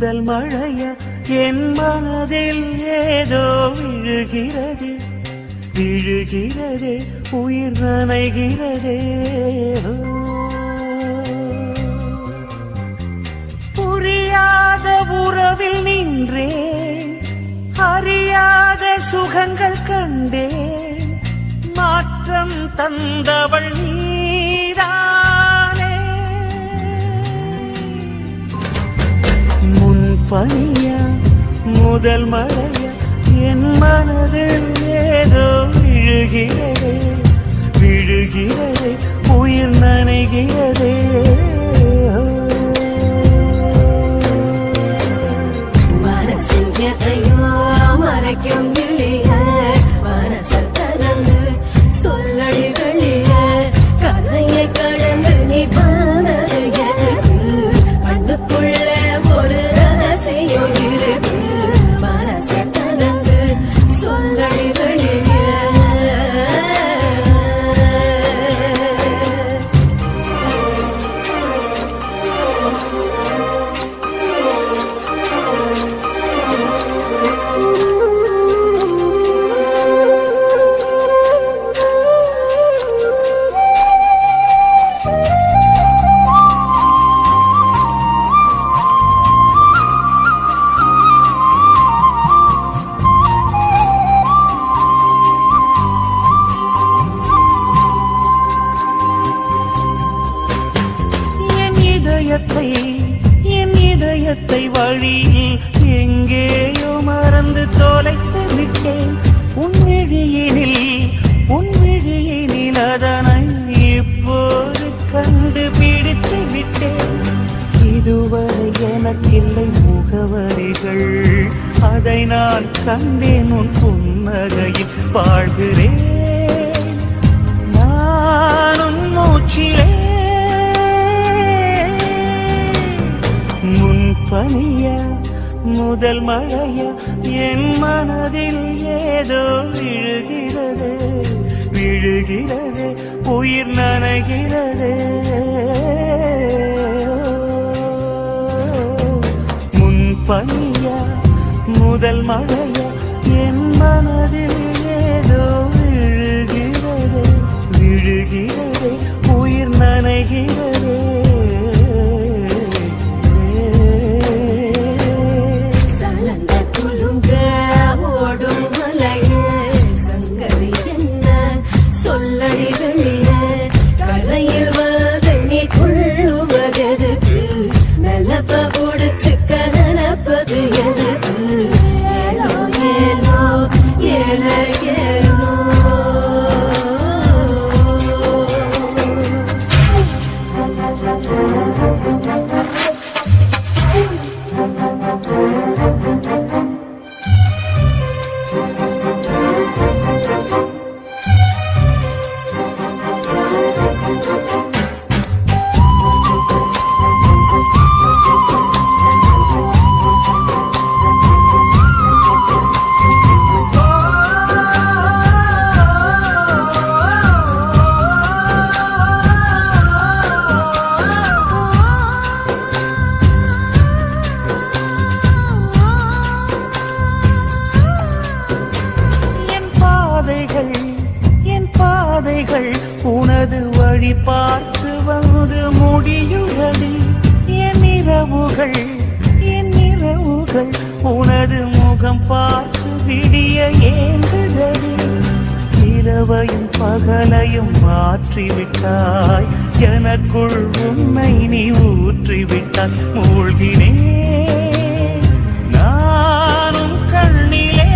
முதல் மழையா என் மனதில் ஏதோ விழுகிறது விழுகிறதே உயிர் நனைகிறதே. புரியாத உறவில் நின்றே அறியாத சுகங்கள் கண்டே மாற்றம் தந்தவள் நீதானே. முன்பனியா முதல் மழையா என் மனதில் ஏதோ விழுகிறதே விழுகிறதே உயிர் நனைகிறதே. மனசில் எதையோ மறைக்கும் கிளிய மனசு தரந்து சொல்லடி வெளிய கதையை கடந்து நீ வந்தது எனக்கு கண்ணுக்குள்ள ஒரு ரகசியம் இருக்கு. மனசு தரந்து சொல்லடி வெளிய என் இதயத்தை வழியில் எங்கேயோ மறந்து தொலைத்து விட்டேன். உன் விழியினில் அதனை இப்போது கண்டுபிடித்து விட்டேன். இதுவரை எனக்கில்லை முகவரிகள் அதை நான் கண்டேன் உன் புன்னகையில் வாழ்கிறேன் நானும் மூச்சிலே. முன்பனியா முதல் மழையா என் மனதில் ஏதோ விழுகிறது விழுகிறது உயிர் நனைகிறது. முன்பனியா முதல் மழையா என் மனதில் ஏதோ விழுகிறது விழுகிறது உயிர் நனைகிறது. கரையில் வந்து நீ கொள்ளுவதெதுக்கு நிலப்ப உடைச்சுக்க நினைப்பது எதுக்கு? ஏனோ ஏனோ ஏன ஏனோ என் பாதைகள் உனது வழி பார்த்து வந்து முடியுதடி. என் இரவுகள் உனது முகம் பார்த்து விடிய ஏங்குதடி. இரவையும் பகலையும் மாற்றிவிட்டாய் எனக்குள் உன்னை நீ ஊற்றிவிட்டாய். மூழ்கினேன் நானும் கண்ணிலே.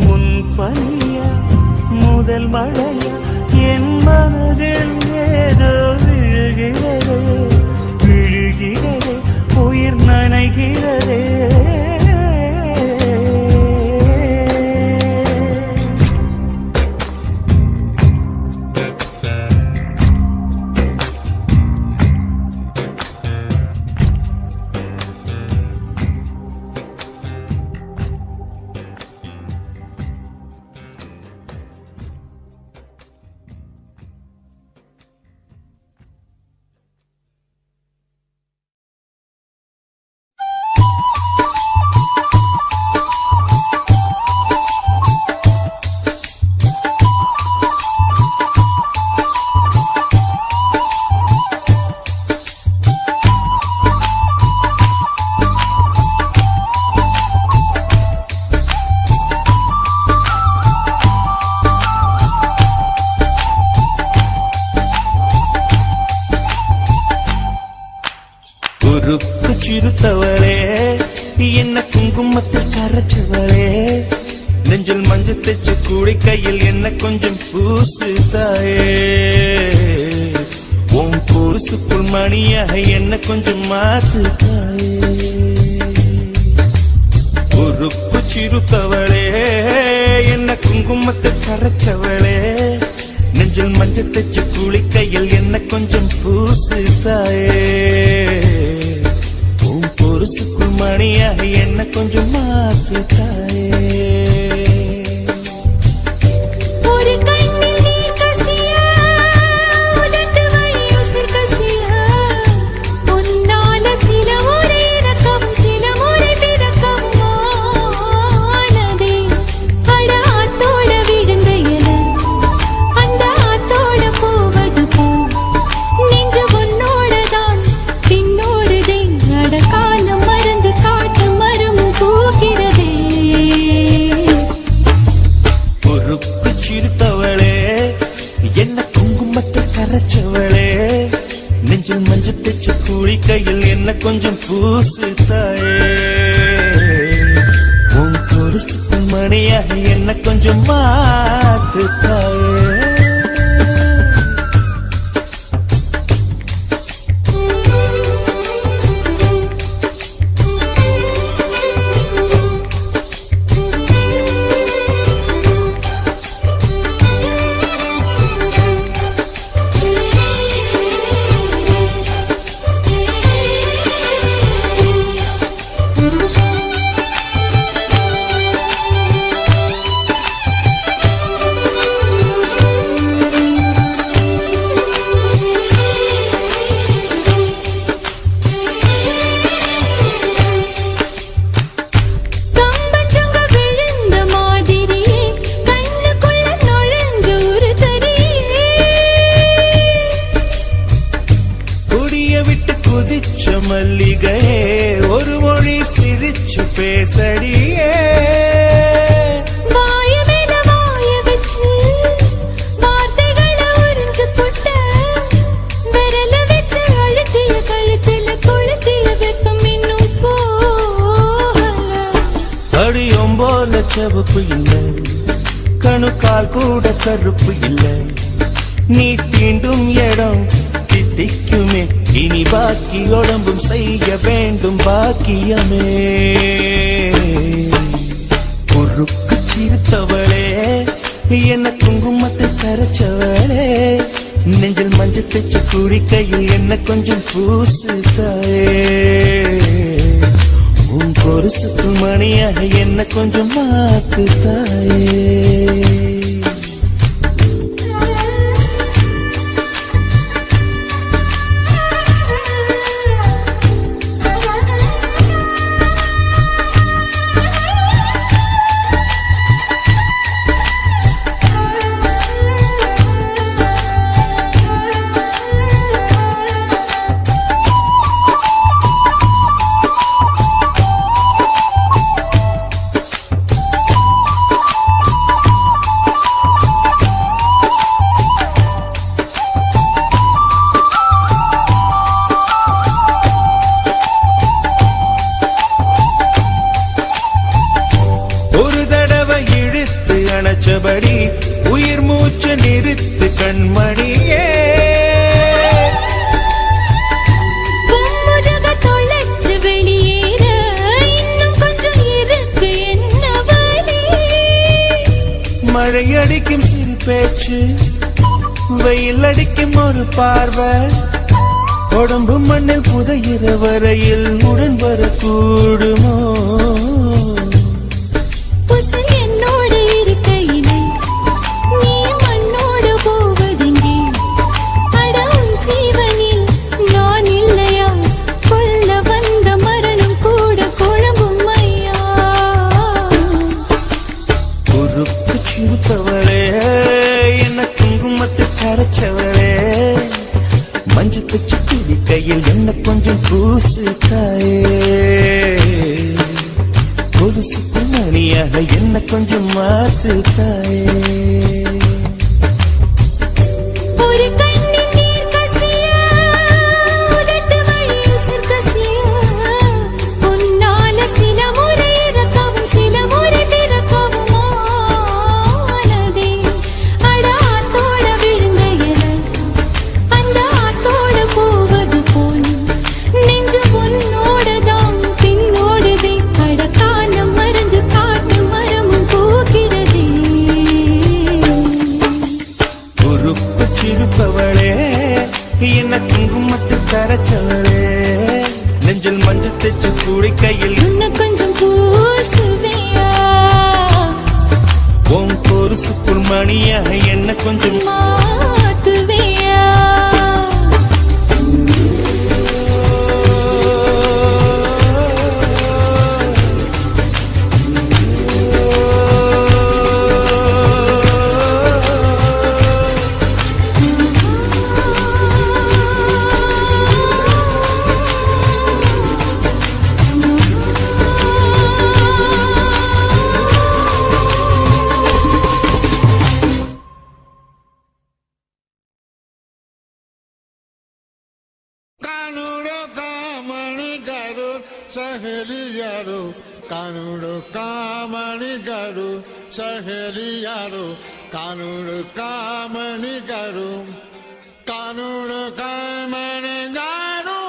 முன்பனியா முதல் மழையா என் மனதில் ஏதோ விழுகிறது விழுகிறது உயிர் நனைகிறதே. உருக்கு சிறுத்தவளே என்ன குங்குமத்தில் கரைச்சவளே நெஞ்சில் மஞ்சள் தைச்சு கூடை கையில் என்ன கொஞ்சம் பூசு தாயே உன் பொருசுக்குள் மணியாக என்ன கொஞ்சம் மாத்து தாயே உருக்கு சிறுத்தவளே என்ன குங்குமத்தை கரைச்சவளே நெஞ்சில் மஞ்சள் தைச்சு கூலி கையில் என்ன கொஞ்சம் பூசு தாயே உன் பொருசுக்குள் மணியாக என்ன கொஞ்சம் மாத்து தாயே நெஞ்சில் மஞ்சள் தைச்சு கூலி கையில் என்ன கொஞ்சம் பூசு தாயே உன் பொருசுக்கு மணியாக என்ன கொஞ்சம் மாத்து தாயே மல்லிகையே ஒரு மொழி சிரிச்சு பேசடியே வாய மேல வாய வச்சு வார்த்தைகளை உறிஞ்சு புட்ட விரல வச்சு அழுத்திய கழுத்துல கொளுத்திய வெப்பம் இன்னும் போகல அடியும் போல செவப்பு இல்லை கணுக்கால் கூட கருப்பு இல்லை நீ தீண்டும் இடம் தித்திக்குமே இனி பாக்கி உடம்பும் செய்ய வேண்டும் பாக்கியமே உருக்கு சிரித்தவளே என்ன குங்குமத்தை கரைச்சவளே நெஞ்சில் மஞ்சள் தைச்சு கூடி கையில் என்ன கொஞ்சம் பூசு தாயே உன் பொருசுக்கு மணியாக என்ன கொஞ்சம் மாத்து தாயே அணைச்சபடி உயிர் மூச்சு நிறுத்து கண்மணியே தொலைச்சு வெளியேற இன்னும் கொஞ்சம் இருக்கு என்ன வழி மழை அடிக்கும் சிறு பேச்சு வெயில் அடிக்கும் ஒரு பார்வை உடம்பு மண்ணில் புதையிற வரையில் உடன் வரக்கூடுமோ என்னோடு இருக்கையிலே நீ மண்ணோடு போவதெங்கே அடம் சீவனில் நான் இல்லையா கொல்ல வந்த மரணம் கூட குழம்பும் ஐயா உருக்கு சிறுத்தவளே என்ன குங்குமத்தை கரைச்சவளே மஞ்சள் தைச்சு கூடி கையில் என்ன கொஞ்சம் பூசு தாயே கொலுசுக்கு மணியாக என்ன கொஞ்சம் மாத்து தாயே ஒரு கண்ணில் நீர் கசிய உதட்டு வழி உசர் கசிய அரைச்சவளே நெஞ்சில் மஞ்சள் தேச்சு குளிக்கையில் இன்னும் கொஞ்சம் பூசுவியா உன் பொருசுக்குள் மணியாக என்ன கொஞ்சம் மாத்துவியா કાનુડો કામણી કરું સહેલી યારો કાનુડો કામણી કરું સહેલી યારો કાનુડો કામણી કરું કાનુડો કામણી કરું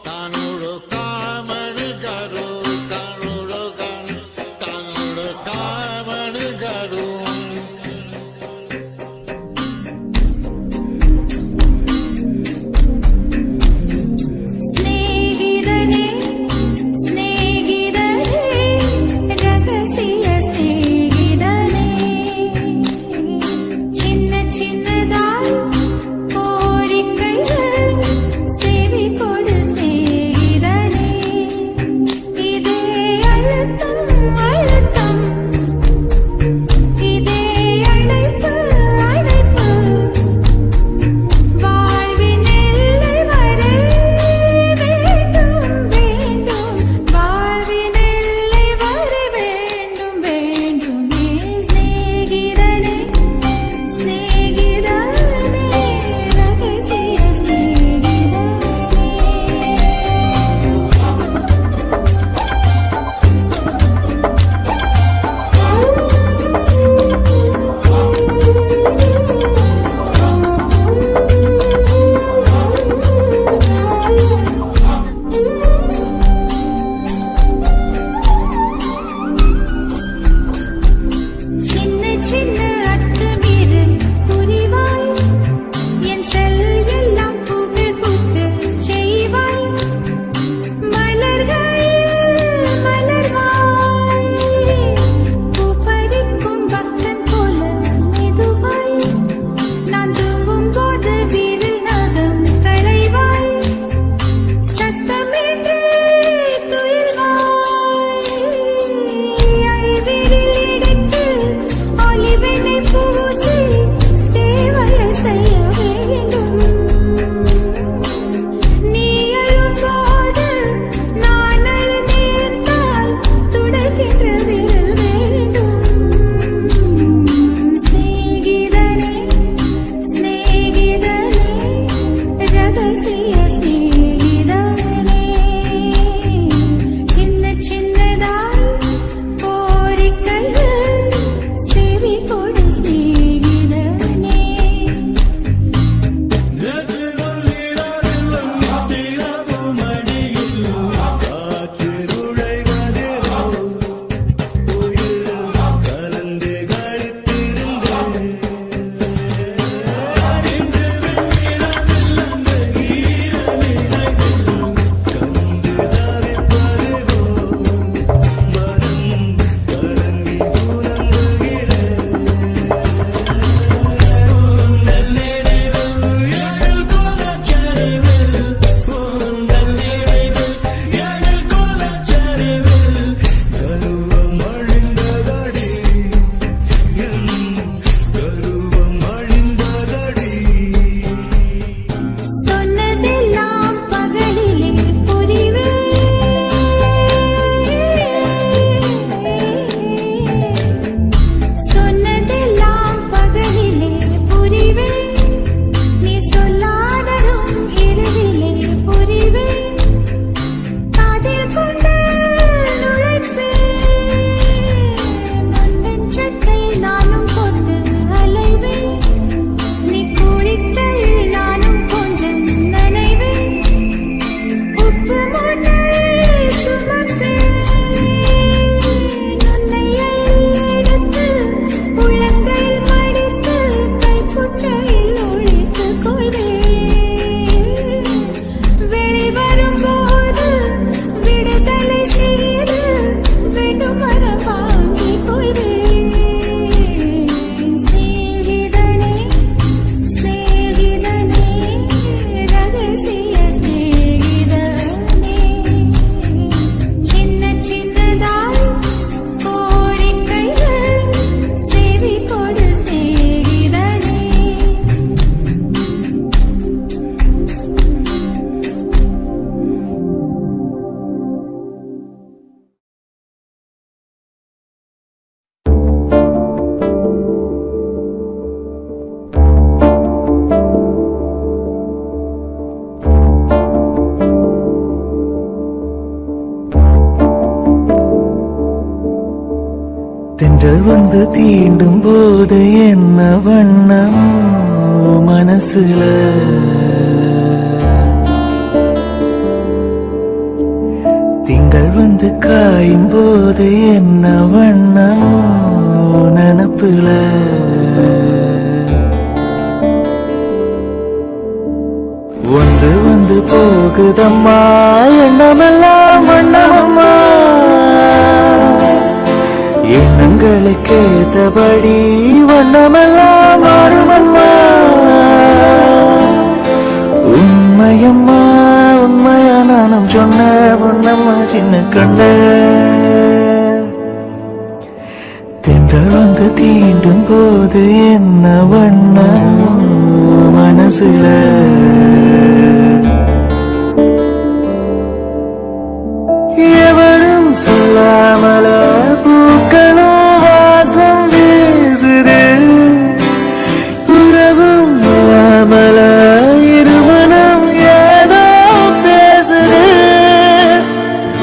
કાનુડો કામણી કરું કાનુડો કામણી કરું ಸ್ನೇಹಿತನೇ ಸ್ನೇಹಿತನೇ ರಹಸ್ಯ ಸ್ನೇಹಿತನೇ ಚಿನ್ನ ಚಿನ್ನದಾய் கோரிக்கைகள் திங்கள் வந்து தீண்டும் போது என்ன வண்ணமோ மனசுல திங்கள் வந்து காயும் போது என்ன வண்ணமோ நினப்புல வந்து வந்து போகுதம்மா எண்ணமெல்லாம் வண்ணமம்மா எண்ணங்களுக்கு ஏத்தபடி வண்ணமெல்லாம் மாறுமம்மா உண்மையம்மா உண்மையா நானும் சொன்ன பொன்னம்மா சின்ன கண்ண தென்றல் வந்து தீண்டும் போது என்ன வண்ணமோ மனசுல எவரும் சொல்லாமல பூக்களும் வாசம் வீசுது உறவும் இல்லாமல இருமனம் ஏதோ பேசுது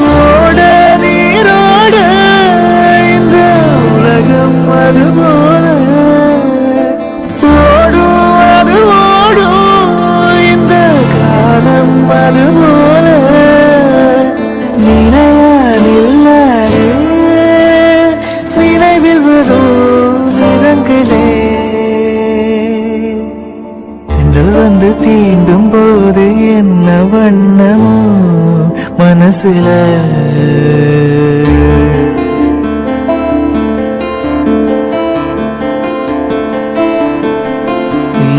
ஓட நீரோட இந்த உலகம் அது போல ஓடும் அது ஓடும் இந்த காலம் அது போல நிலையானில்லாரே நினைவில் வரும் நிறங்களே தென்றல் வந்து தீண்டும் போது என்ன வண்ணமோ மனசுல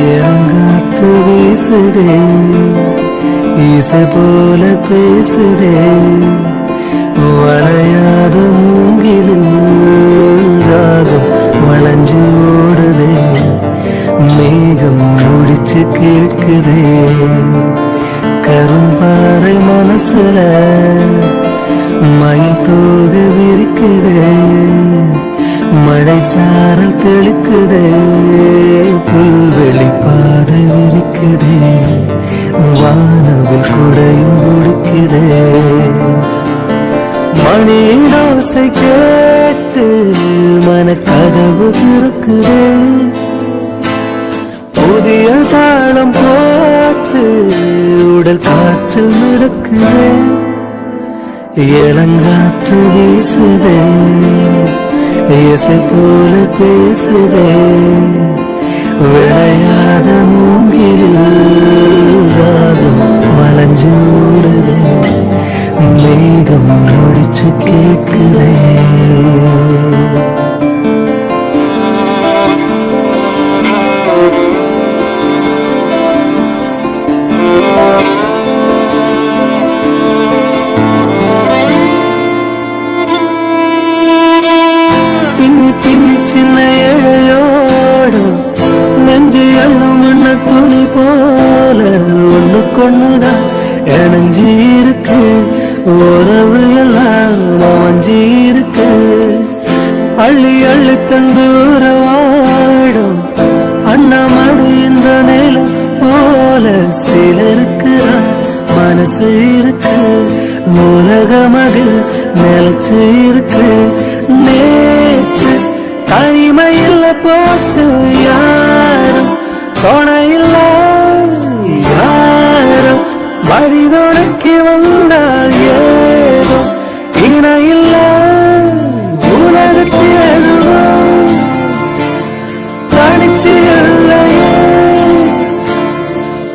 இறங்காத்து வீசுதே இசை போல பேசுதே வளையாத மூங்கிலும் ராகம் வளைஞ்சு ஓடுதே மேகம் முடிச்சு கேட்குதே கரும்பாறை மனசுல மயில் தோக விரிக்குதே மழை சாரல் தெளிக்குதே புல்வெளி பாதை விரிக்குதே வானவில் குடையும் குடிக்குதே மணி ஓசை கேட்டு மனக்கதவு திறக்குதே புதிய தாளம் போட்டு உடல் காற்று நடக்குதே இளங்காற்று வீசுதே இசை போல பேசுதே விளையாத மூங்கிலில் ராகம் வளைஞ்சோடுதே மேகம் முடிச்சு கேட்குதே பின்னி பின்னி சின்ன இழையோடு நெஞ்சு எண்ணும் மண்ண துணி போல ஒண்ணுக்கொண்ணுதான் இணைஞ்சி இருக்கு உறவு எல்லாம் மஞ்சி இருக்கு அள்ளி அள்ளி தந்து உறவாடும் அண்ணாமடு இந்த நிலம் போல சிலருக்கு மனசு இருக்கு உலகமதில் நிலச்சு இருக்கு நேற்று தனிமையில் போச்சு யாரும் துணையில்ல யாரும் வழிதொடக்கி வந்தால் ஏதோ இணையில்ல உலகத்தில் எதுவும் தனிச்சு இல்லையே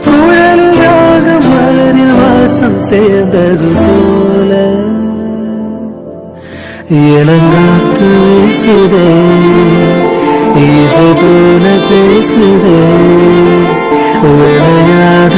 குழலாக மலரில் வாசம் சேர்ந்தது போல இளங்காத்து வீசுதே இசை போல பேசுதே விளையாட